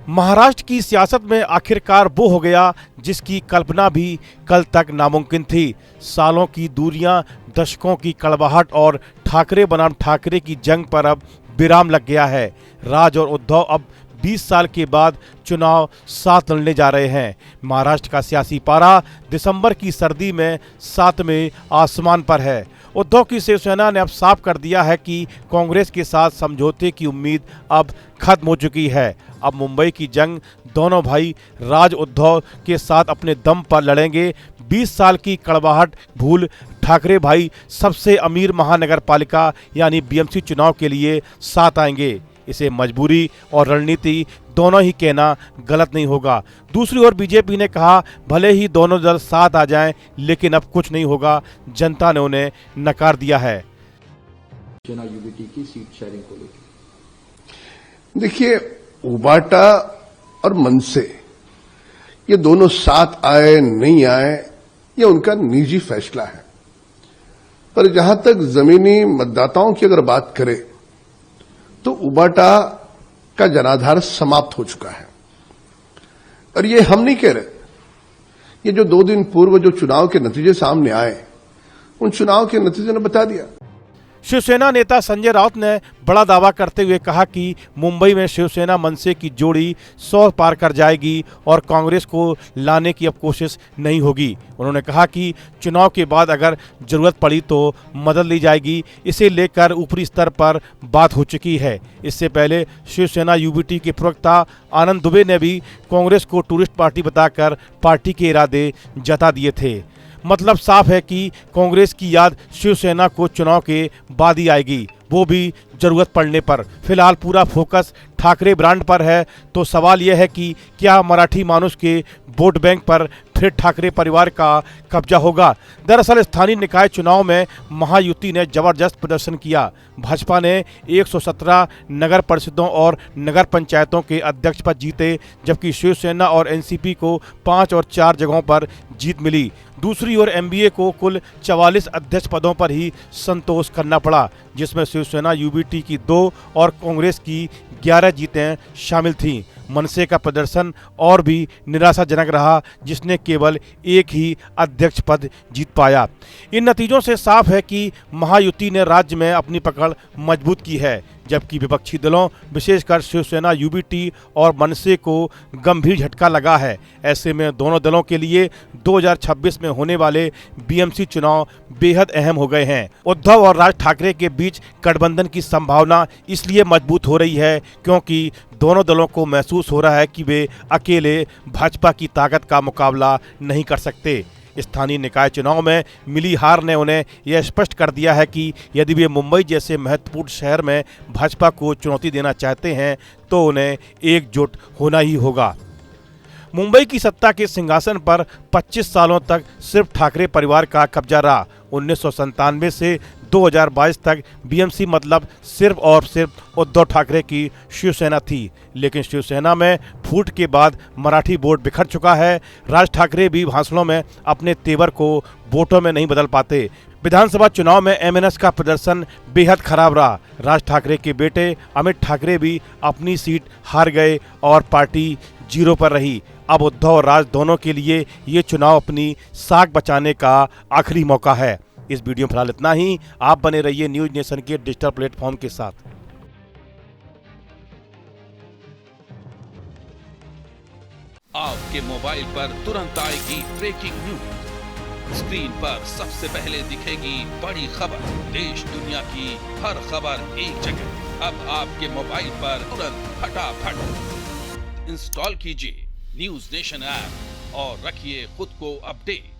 महाराष्ट्र की सियासत में आखिरकार वो हो गया जिसकी कल्पना भी कल तक नामुमकिन थी। सालों की दूरियां, दशकों की कड़वाहट और ठाकरे बनाम ठाकरे की जंग पर अब विराम लग गया है। राज और उद्धव अब 20 साल के बाद चुनाव साथ लड़ने जा रहे हैं। महाराष्ट्र का सियासी पारा दिसंबर की सर्दी में 7वें आसमान पर है। उद्धव की शिवसेना ने अब साफ कर दिया है कि कांग्रेस के साथ समझौते की उम्मीद अब खत्म हो चुकी है। अब मुंबई की जंग दोनों भाई राज उद्धव के साथ अपने दम पर लड़ेंगे। 20 साल की कड़वाहट भूल ठाकरे भाई सबसे अमीर महानगर पालिका यानी बीएमसी चुनाव के लिए साथ आएंगे। इसे मजबूरी और रणनीति दोनों ही कहना गलत नहीं होगा। दूसरी ओर बीजेपी ने कहा भले ही दोनों दल साथ आ जाएं, लेकिन अब कुछ नहीं होगा। जनता ने उन्हें नकार दिया है। यूबीटी की सीट शेयरिंग को लेकर देखिए, उबाटा और मनसे ये दोनों साथ आए नहीं आए ये उनका निजी फैसला है, पर जहां तक जमीनी मतदाताओं की अगर बात करें तो उबाटा का जनाधार समाप्त हो चुका है। और ये हम नहीं कह रहे, ये जो 2 दिन पूर्व जो चुनाव के नतीजे सामने आए उन चुनाव के नतीजे ने बता दिया। शिवसेना नेता संजय राउत ने बड़ा दावा करते हुए कहा कि मुंबई में शिवसेना मनसे की जोड़ी 100 पार कर जाएगी और कांग्रेस को लाने की अब कोशिश नहीं होगी। उन्होंने कहा कि चुनाव के बाद अगर जरूरत पड़ी तो मदद ली जाएगी। इसे लेकर ऊपरी स्तर पर बात हो चुकी है। इससे पहले शिवसेना यूबीटी के प्रवक्ता आनंद दुबे ने भी कांग्रेस को टूरिस्ट पार्टी बताकर पार्टी के इरादे जता दिए थे। मतलब साफ है कि कांग्रेस की याद शिवसेना को चुनाव के बाद ही आएगी, वो भी जरूरत पड़ने पर। फिलहाल पूरा फोकस ठाकरे ब्रांड पर है। तो सवाल यह है कि क्या मराठी मानुष के वोट बैंक पर फिर ठाकरे परिवार का कब्जा होगा। दरअसल स्थानीय निकाय चुनाव में महायुति ने जबरदस्त प्रदर्शन किया। भाजपा ने 117 नगर परिषदों और नगर पंचायतों के अध्यक्ष पद जीते, जबकि शिवसेना और एनसीपी को 5 और 4 जगहों पर जीत मिली। दूसरी ओर एमबीए को कुल 44 अध्यक्ष पदों पर ही संतोष करना पड़ा, जिसमें शिवसेना यूबीटी की 2 और कांग्रेस की 11 जीतें शामिल थीं। मनसे का प्रदर्शन और भी निराशाजनक रहा, जिसने केवल 1 ही अध्यक्ष पद जीत पाया। इन नतीजों से साफ है कि महायुति ने राज्य में अपनी पकड़ मजबूत की है, जबकि विपक्षी दलों विशेषकर शिवसेना यूबीटी और मनसे को गंभीर झटका लगा है। ऐसे में दोनों दलों के लिए 2026 में होने वाले बीएमसी चुनाव बेहद अहम हो गए हैं। उद्धव और राज ठाकरे के बीच गठबंधन की संभावना इसलिए मजबूत हो रही है क्योंकि दोनों दलों को महसूस हो रहा है कि वे अकेले भाजपा की ताकत का मुकाबला नहीं कर सकते। स्थानीय निकाय चुनाव में मिली हार ने उन्हें यह स्पष्ट कर दिया है कि यदि वे मुंबई जैसे महत्वपूर्ण शहर में भाजपा को चुनौती देना चाहते हैं तो उन्हें एकजुट होना ही होगा। मुंबई की सत्ता के सिंहासन पर 25 सालों तक सिर्फ ठाकरे परिवार का कब्जा रहा। 1997 से 2022 तक बीएमसी मतलब सिर्फ और सिर्फ उद्धव ठाकरे की शिवसेना थी, लेकिन शिवसेना में फूट के बाद मराठी वोट बिखर चुका है। राज ठाकरे भी भाषणों में अपने तेवर को वोटों में नहीं बदल पाते। विधानसभा चुनाव में एमएनएस का प्रदर्शन बेहद खराब रहा। राज ठाकरे के बेटे अमित ठाकरे भी अपनी सीट हार गए और पार्टी 0 पर रही। अब उद्धव और राज दोनों के लिए ये चुनाव अपनी साख बचाने का आखिरी मौका है। इस वीडियो में फिलहाल इतना ही। आप बने रहिए न्यूज नेशन के डिजिटल प्लेटफॉर्म के साथ। आपके मोबाइल पर तुरंत आएगी ब्रेकिंग न्यूज। स्क्रीन पर सबसे पहले दिखेगी बड़ी खबर। देश दुनिया की हर खबर एक जगह। अब आपके मोबाइल पर तुरंत फटाफट इंस्टॉल कीजिए न्यूज नेशन ऐप और रखिए खुद को अपडेट।